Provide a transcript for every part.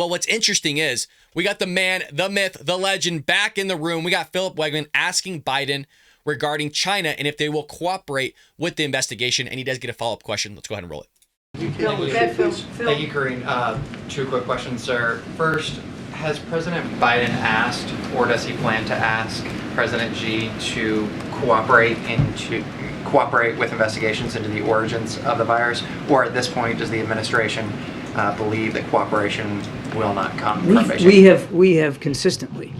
Well, what's interesting is we got the man, the myth, the legend back in the room. We got Philip Wegman asking Biden regarding China and if they will cooperate with the investigation. And he does get a follow-up question. Let's go ahead and roll it. Thank you, Karine. Two quick questions, sir. First, has President Biden asked, or does he plan to ask, President Xi to cooperate with investigations into the origins of the virus? Or at this point, does the administration believe that cooperation will not come from Beijing? We have consistently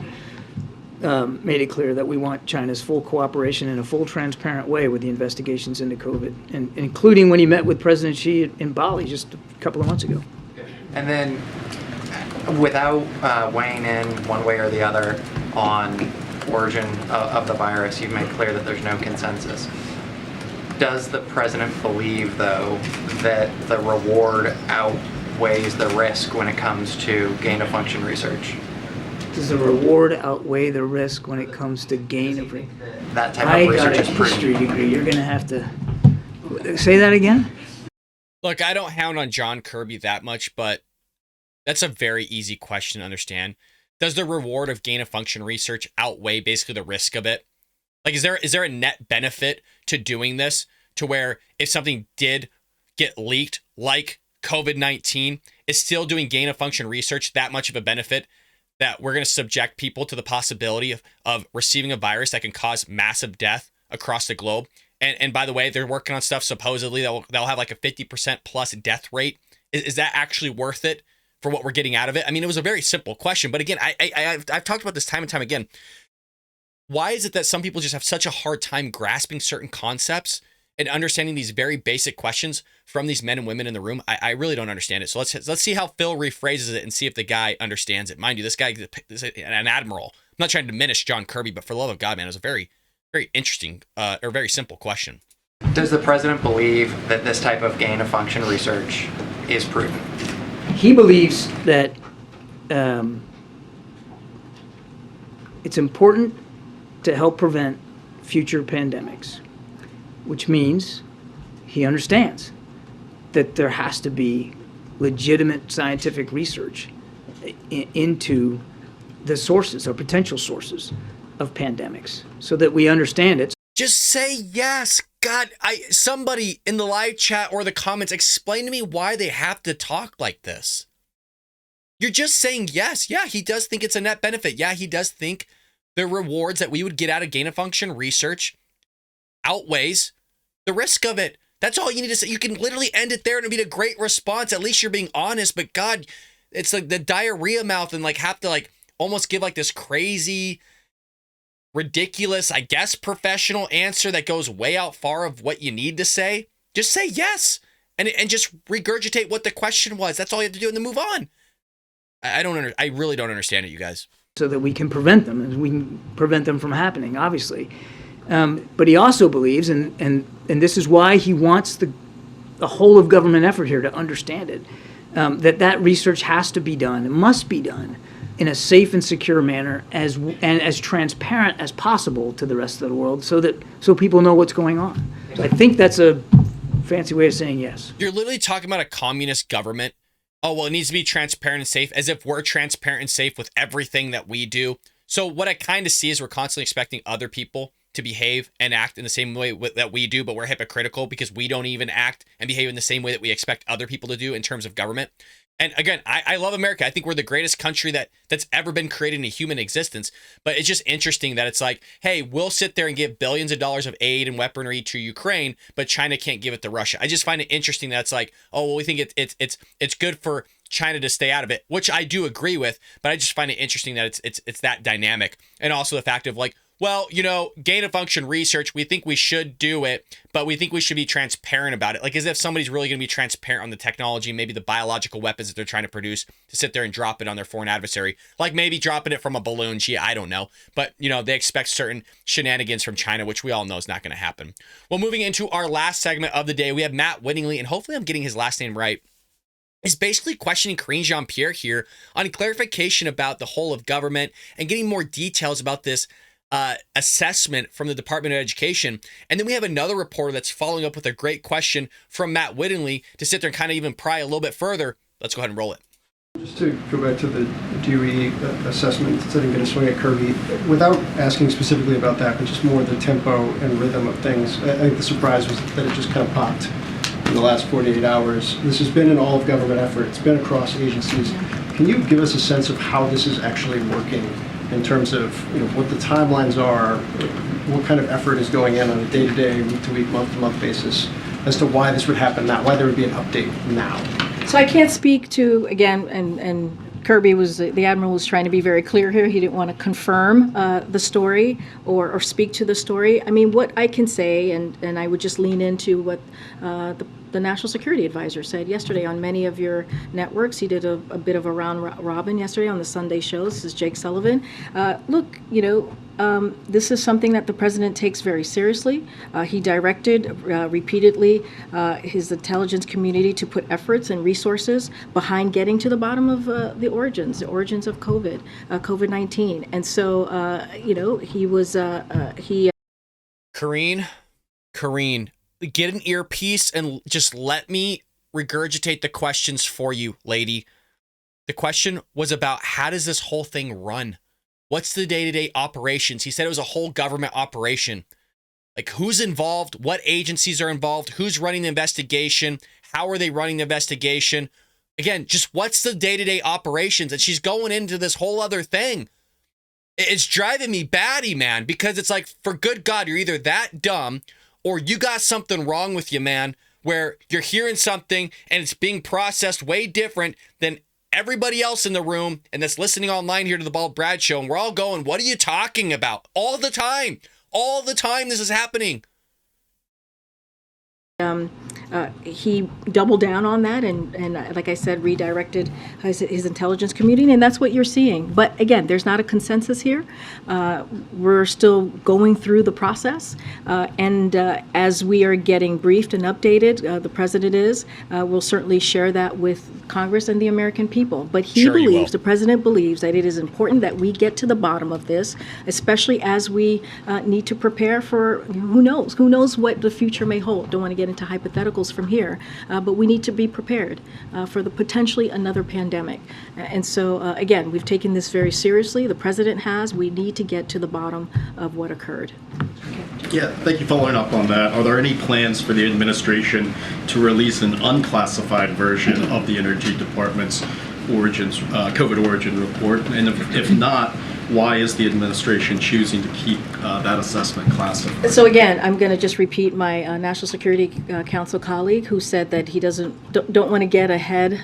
made it clear that we want China's full cooperation in a full, transparent way with the investigations into COVID, and including when he met with President Xi in Bali just a couple of months ago. And then, without weighing in one way or the other on origin of the virus, you've made clear that there's no consensus. Does the president believe, though, that the reward outweighs the risk when it comes to gain-of-function research? Does the reward outweigh the risk when it comes to gain of it? That type of research is I got a proven. history degree. You're going to have to say that again? Look, I don't hound on John Kirby that much, but that's a very easy question to understand. Does the reward of gain-of-function research outweigh basically the risk of it? Like, is there a net benefit to doing this, to where if something did get leaked, like COVID-19, is still doing gain-of-function research that much of a benefit that we're going to subject people to the possibility of receiving a virus that can cause massive death across the globe? And by the way, they're working on stuff supposedly that'll have like a 50% plus death rate. Is that actually worth it for what we're getting out of it? I mean, it was a very simple question, but again, I've talked about this time and time again. Why is it that some people just have such a hard time grasping certain concepts and understanding these very basic questions from these men and women in the room? I really don't understand it. So let's see how Phil rephrases it and see if the guy understands it. Mind you, this guy is an admiral. I'm not trying to diminish John Kirby, but for the love of God, man, it was a very, very interesting or very simple question. Does the president believe that this type of gain-of-function research is proven? He believes that it's important to help prevent future pandemics, which means he understands that there has to be legitimate scientific research into the sources or potential sources of pandemics so that we understand it. Just say yes. God, somebody in the live chat or the comments, explain to me why they have to talk like this. You're just saying yes. Yeah, he does think it's a net benefit. Yeah, he does think the rewards that we would get out of gain-of-function research outweighs the risk of it. That's all you need to say. You can literally end it there and it'd be a great response. At least you're being honest. But God, it's like the diarrhea mouth and like have to like almost give like this crazy, ridiculous, I guess, professional answer that goes way out far of what you need to say. Just say yes and just regurgitate what the question was. That's all you have to do and then move on. I really don't understand it, you guys. So that we can prevent them, and we can prevent them from happening, obviously. But he also believes, and this is why he wants the whole of government effort here to understand it, that research has to be done, it must be done in a safe and secure manner and as transparent as possible to the rest of the world so people know what's going on. So I think that's a fancy way of saying yes. You're literally talking about a communist government. Oh, well, it needs to be transparent and safe, as if we're transparent and safe with everything that we do. So what I kind of see is we're constantly expecting other people to behave and act in the same way that we do, but we're hypocritical because we don't even act and behave in the same way that we expect other people to do in terms of government. And again, I love America. I think we're the greatest country that's ever been created in a human existence. But it's just interesting that it's like, hey, we'll sit there and give billions of dollars of aid and weaponry to Ukraine, but China can't give it to Russia. I just find it interesting that it's like, oh, well, we think it's good for China to stay out of it, which I do agree with. But I just find it interesting that it's that dynamic, and also the fact of like, well, you know, gain-of-function research, we think we should do it, but we think we should be transparent about it. Like as if somebody's really going to be transparent on the technology, maybe the biological weapons that they're trying to produce to sit there and drop it on their foreign adversary. Like maybe dropping it from a balloon. Gee, I don't know. But, you know, they expect certain shenanigans from China, which we all know is not going to happen. Well, moving into our last segment of the day, we have Matt Whittingley, and hopefully I'm getting his last name right, is basically questioning Karine Jean-Pierre here on clarification about the whole of government and getting more details about this assessment from the Department of Education. And then we have another reporter that's following up with a great question from Matt Whittingley to sit there and kind of even pry a little bit further. Let's go ahead and roll it. Just to go back to the DOE assessment, instead of going to swing at Kirby, without asking specifically about that, but just more the tempo and rhythm of things, I think the surprise was that it just kind of popped in the last 48 hours. This has been an all-of-government effort. It's been across agencies. Can you give us a sense of how this is actually working in terms of what the timelines are, what kind of effort is going in on a day-to-day, week-to-week, month-to-month basis as to why this would happen now, why there would be an update now? So I can't speak to, again, and Kirby the Admiral was trying to be very clear here. He didn't want to confirm the story or speak to the story. I mean, what I can say, and I would just lean into what the National Security Advisor said yesterday on many of your networks. He did a bit of a round robin yesterday on the Sunday show. This is Jake Sullivan. Look, this is something that the president takes very seriously. He directed repeatedly his intelligence community to put efforts and resources behind getting to the bottom of the origins of COVID-19. And so, he was, Karine, get an earpiece and just let me regurgitate the questions for you, lady. The question was about, how does this whole thing run? What's the day-to-day operations? He said it was a whole government operation. Like, who's involved? What agencies are involved? Who's running the investigation? How are they running the investigation? Again, just what's the day-to-day operations? And she's going into this whole other thing. It's driving me batty, man, because it's like, for good God, you're either that dumb or you got something wrong with you, man, where you're hearing something and it's being processed way different than everybody else in the room and that's listening online here to the Bald Brad Show. And we're all going, what are you talking about? All the time this is happening. He doubled down on that and like I said, redirected his intelligence community, and that's what you're seeing. But again, there's not a consensus here. We're still going through the process, and as we are getting briefed and updated, the president will certainly share that with Congress and the American people. But the president believes that it is important that we get to the bottom of this, especially as we need to prepare for who knows what the future may hold. Don't want to get into hypotheticals from here, but we need to be prepared for the potentially another pandemic. And so, again, we've taken this very seriously. The president has. We need to get to the bottom of what occurred. Yeah, thank you. Following up on that, are there any plans for the administration to release an unclassified version of the Energy Department's COVID origin report? And if not, why is the administration choosing to keep that assessment classified? So again, I'm going to just repeat my National Security Council colleague who said that he don't want to get ahead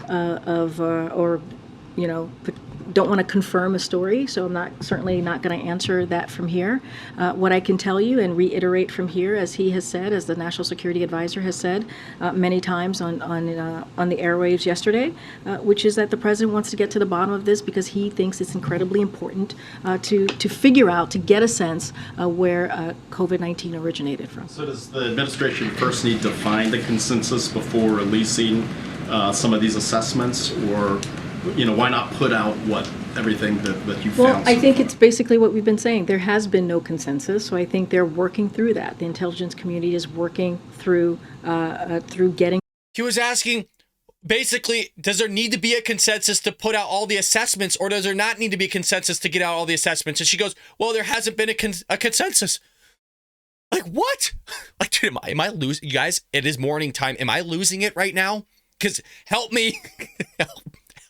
don't want to confirm a story, so I'm certainly not going to answer that from here. What I can tell you and reiterate from here, as he has said, as the National Security Advisor has said many times on the airwaves yesterday, which is that the president wants to get to the bottom of this because he thinks it's incredibly important to figure out, to get a sense where COVID-19 originated from. So does the administration first need to find a consensus before releasing some of these assessments, or why not put out everything that you found? Well, I think it's basically what we've been saying. There has been no consensus, so I think they're working through that. The intelligence community is working through getting. He was asking, basically, does there need to be a consensus to put out all the assessments, or does there not need to be a consensus to get out all the assessments? And she goes, well, there hasn't been a consensus. Like, what? Like, dude, am I losing? You guys, it is morning time. Am I losing it right now? Because help me.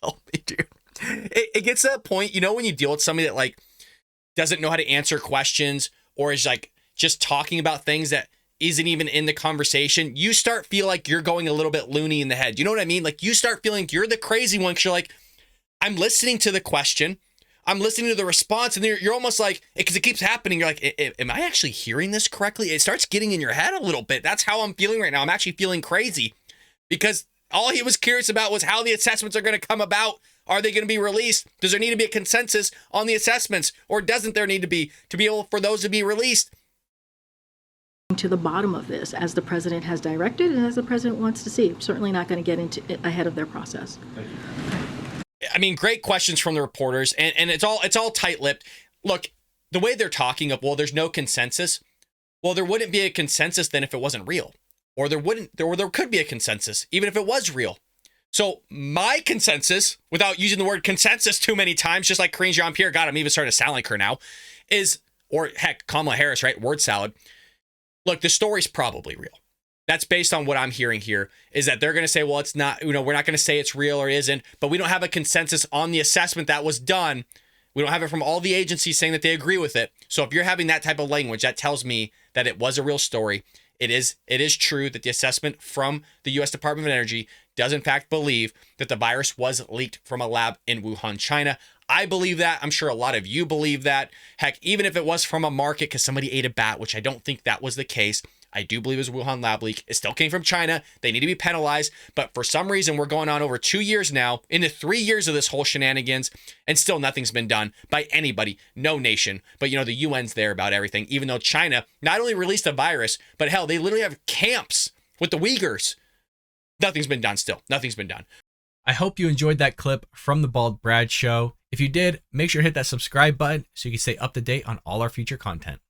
Help me, dude. It gets to that point, when you deal with somebody that like doesn't know how to answer questions or is like just talking about things that isn't even in the conversation, you start feel like you're going a little bit loony in the head. You know what I mean? Like, you start feeling like you're the crazy one because you're like, I'm listening to the question, I'm listening to the response, and then you're almost like, because it keeps happening, you're like, am I actually hearing this correctly? It starts getting in your head a little bit. That's how I'm feeling right now. I'm actually feeling crazy because all he was curious about was how the assessments are going to come about. Are they going to be released? Does there need to be a consensus on the assessments, or doesn't there need to be able for those to be released? To the bottom of this, as the president has directed and as the president wants to see. Certainly not going to get into it ahead of their process. Thank you. I mean, great questions from the reporters, and it's all tight-lipped. Look, the way they're talking of, well, there's no consensus. Well, there wouldn't be a consensus then if it wasn't real. Or there could be a consensus, even if it was real. So my consensus, without using the word consensus too many times, just like Karine Jean-Pierre, God, I'm even starting to sound like her now, is, or heck, Kamala Harris, right? Word salad. Look, the story's probably real. That's based on what I'm hearing here, is that they're going to say, well, it's not, we're not going to say it's real or isn't, but we don't have a consensus on the assessment that was done. We don't have it from all the agencies saying that they agree with it. So if you're having that type of language, that tells me that it was a real story. It is true that the assessment from the U.S. Department of Energy does in fact believe that the virus was leaked from a lab in Wuhan, China. I believe that. I'm sure a lot of you believe that. Heck, even if it was from a market because somebody ate a bat, which I don't think that was the case, I do believe it was a Wuhan lab leak. It still came from China. They need to be penalized. But for some reason, we're going on over 2 years now, into 3 years of this whole shenanigans, and still nothing's been done by anybody, no nation. But, the UN's there about everything, even though China not only released a virus, but hell, they literally have camps with the Uyghurs. Nothing's been done still. Nothing's been done. I hope you enjoyed that clip from the Bald Brad Show. If you did, make sure to hit that subscribe button so you can stay up to date on all our future content.